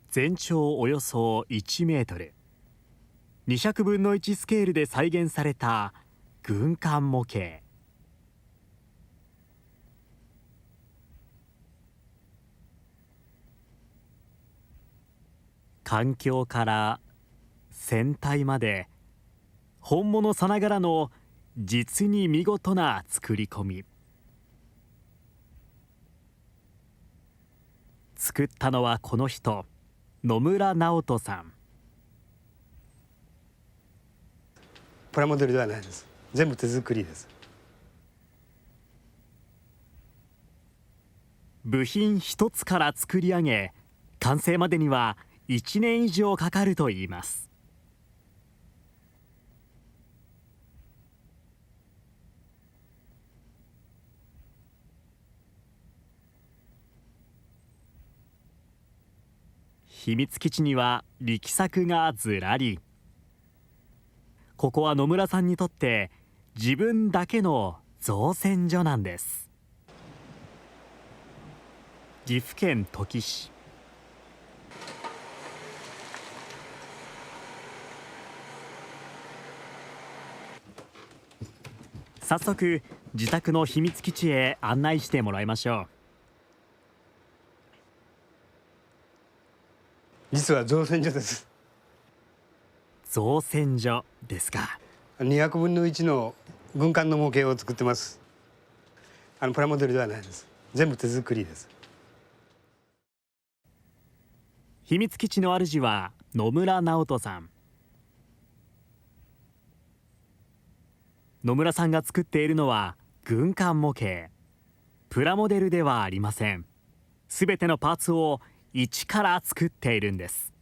全長およそ1メートル、200分の1スケールで再現された軍艦模型。環境から船体まで本物さながらの実に見事な作り込み。作ったのはこの人、野村直人さん。プラモデルではないです。全部手作りです。部品一つから作り上げ、完成までには1年以上かかるといいます。秘密基地には力作がずらり。ここは野村さんにとって自分だけの造船所なんです。岐阜県土岐市。早速自宅の秘密基地へ案内してもらいましょう。実は造船所です。造船所ですか。200分の1の軍艦の模型を作ってます。プラモデルではないです。全部手作りです。秘密基地の主は野村直人さん。野村さんが作っているのは軍艦模型。プラモデルではありません。すべてのパーツを一から作っているんです。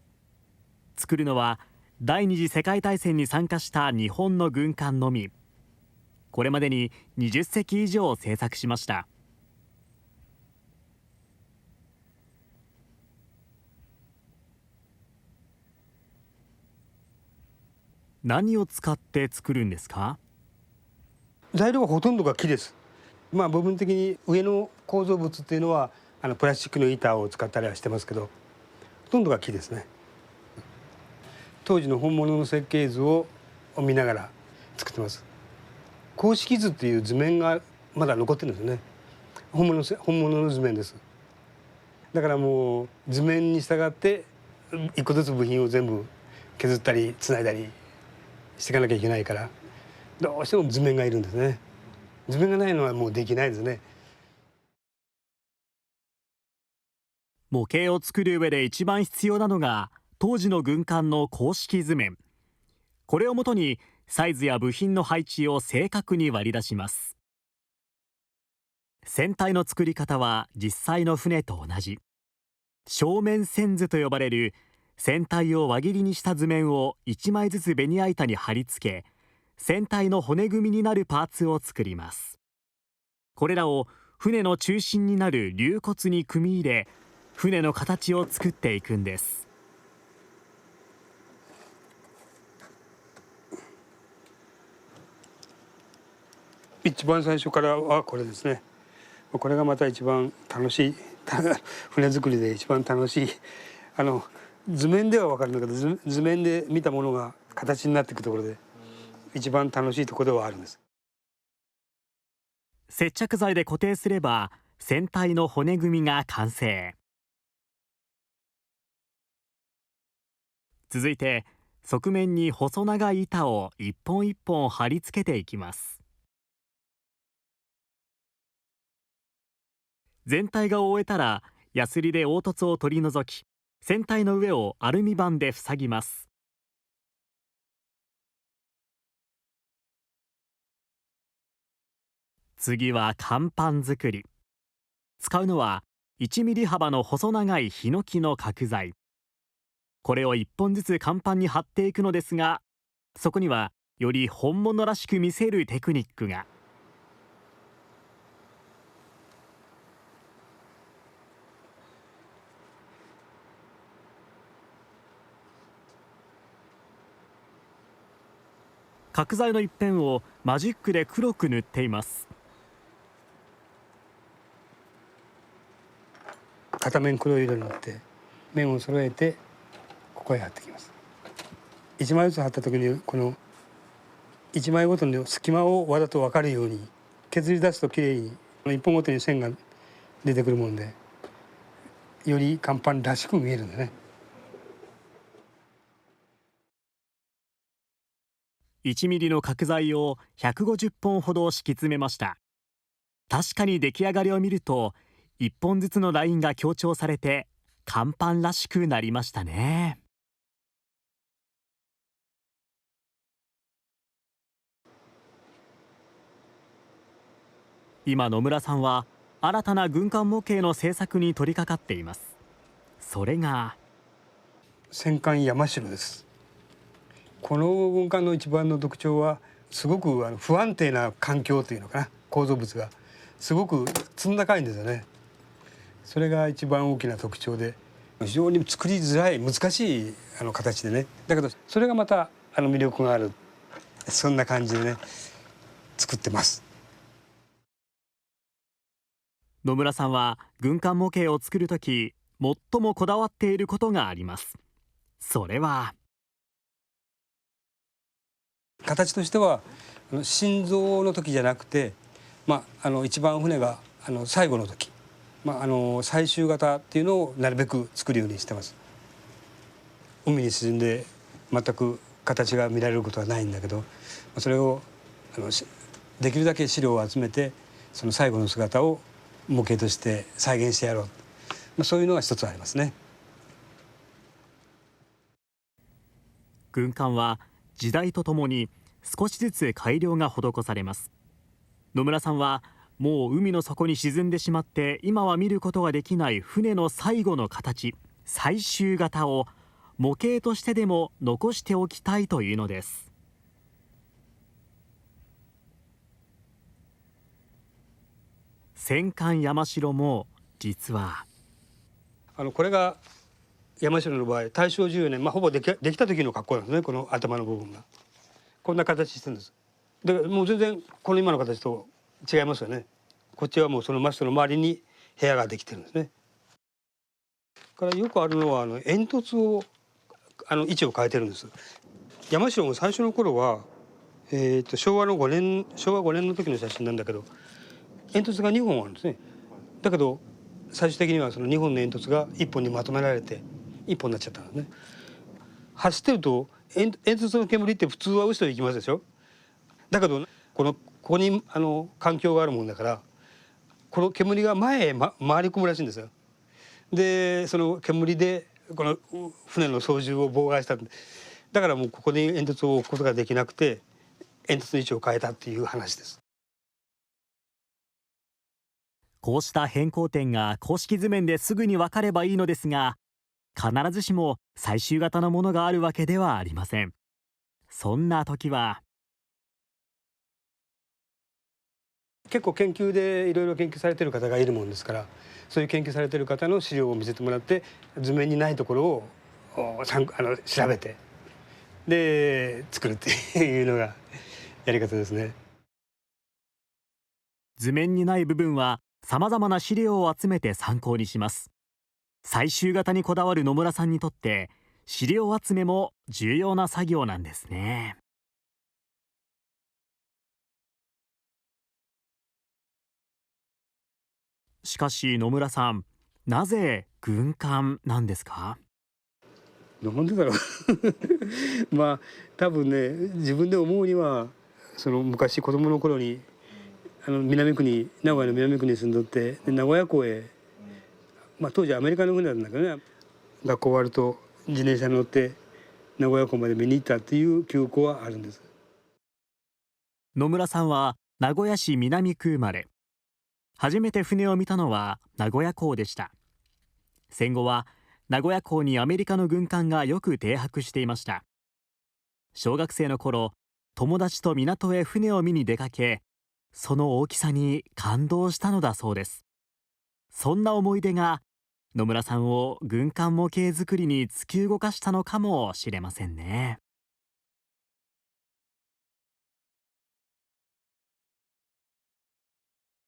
作るのは第二次世界大戦に参加した日本の軍艦のみ。これまでに20隻以上製作しました。何を使って作るんですか？材料はほとんどが木です。部分的に上の構造物っていうのはプラスチックの板を使ったりはしてますけど、ほとんどが木ですね。当時の本物の設計図を見ながら作ってます。公式図っていう図面がまだ残ってるんですよね。本物の図面です。だからもう図面に従って一個ずつ部品を全部削ったりつないだりしていかなきゃいけないから、どうしても図面がいるんですね。図面がないのはもうできないですね。模型を作る上で一番必要なのが当時の軍艦の公式図面。これをもとにサイズや部品の配置を正確に割り出します。船体の作り方は実際の船と同じ。正面線図と呼ばれる船体を輪切りにした図面を1枚ずつベニヤ板に貼り付け、船体の骨組みになるパーツを作ります。これらを船の中心になる龍骨に組み入れ、船の形を作っていくんです。一番最初からはこれですね。これがまた一番楽しい船作りで一番楽しい。図面では分かるんだけど、図面で見たものが形になっていくところで一番楽しいところではあるんです。接着剤で固定すれば船体の骨組みが完成。続いて側面に細長い板を一本一本貼り付けていきます。全体が終えたらヤスリで凹凸を取り除き、船体の上をアルミ板で塞ぎます。次は甲板作り。使うのは1ミリ幅の細長いヒノキの角材。これを1本ずつ甲板に貼っていくのですが、そこにはより本物らしく見せるテクニックが。角材の一辺をマジックで黒く塗っています。片面黒い色になって面を揃えてここへ貼ってきます。1枚ずつ貼った時にこの1枚ごとの隙間をわざと分かるように削り出すときれいに1本ごとに線が出てくるもんで、より乾板らしく見えるんだね。1ミリの角材を150本ほど敷き詰めました。確かに出来上がりを見ると1本ずつのラインが強調されて乾板らしくなりましたね。今野村さんは新たな軍艦模型の製作に取り掛かっています。それが戦艦山城です。この軍艦の一番の特徴はすごく不安定な環境というのかな、構造物がすごく積ん高いんですよね。それが一番大きな特徴で、非常に作りづらい難しい形でね、だけどそれがまた魅力がある、そんな感じでね作ってます。野村さんは軍艦模型を作るとき最もこだわっていることがあります。それは形としては心臓の時じゃなくて、一番船が最後の時、最終型っていうのをなるべく作るようにしてます。海に沈んで全く形が見られることはないんだけど、それをできるだけ資料を集めてその最後の姿を模型として再現してやろう、そういうのが一つありますね。軍艦は時代とともに少しずつ改良が施されます。野村さんはもう海の底に沈んでしまって今は見ることができない船の最後の形、最終型を模型としてでも残しておきたいというのです。戦艦山城も実はこれが山城の場合大正14年、ほぼできた時の格好なんですね。この頭の部分がこんな形してるんです。だからもう全然この今の形と違いますよね。こっちはもうそのマストの周りに部屋ができてるんですね。からよくあるのは煙突を位置を変えてるんです。山城も最初の頃は、昭和5年の時の写真なんだけど煙突が2本あるんですね。だけど最終的にはその2本の煙突が1本にまとめられて1本になっちゃったんですね。走ってると煙突の煙って普通は後ろに行きますでしょ。だけどここに環境があるもんだからこの煙が前へ、回り込むらしいんですよ。でその煙でこの船の操縦を妨害した。だからもうここに煙突を置くことができなくて煙突の位置を変えたっていう話です。こうした変更点が公式図面ですぐに分かればいいのですが、必ずしも最終型のものがあるわけではありません。そんな時は結構研究でいろいろ研究されてる方がいるもんですから、そういう研究されてる方の資料を見せてもらって図面にないところを調べてで作るっていうのがやり方ですね。図面にない部分は様々な資料を集めて参考にします。最終型にこだわる野村さんにとって資料集めも重要な作業なんですね。しかし野村さん、なぜ軍艦なんですか？なんでだろう多分ね、自分で思うにはその昔子供の頃に名古屋の南区に住んどって名古屋港へ、当時アメリカの船なんだけどね、学校終わると自転車に乗って名古屋港まで見に行ったっていう記憶はあるんです。野村さんは名古屋市南区生まれ。初めて船を見たのは名古屋港でした。戦後は名古屋港にアメリカの軍艦がよく停泊していました。小学生の頃、友達と港へ船を見に出かけ、その大きさに感動したのだそうです。そんな思い出が野村さんを軍艦模型作りに突き動かしたのかもしれませんね。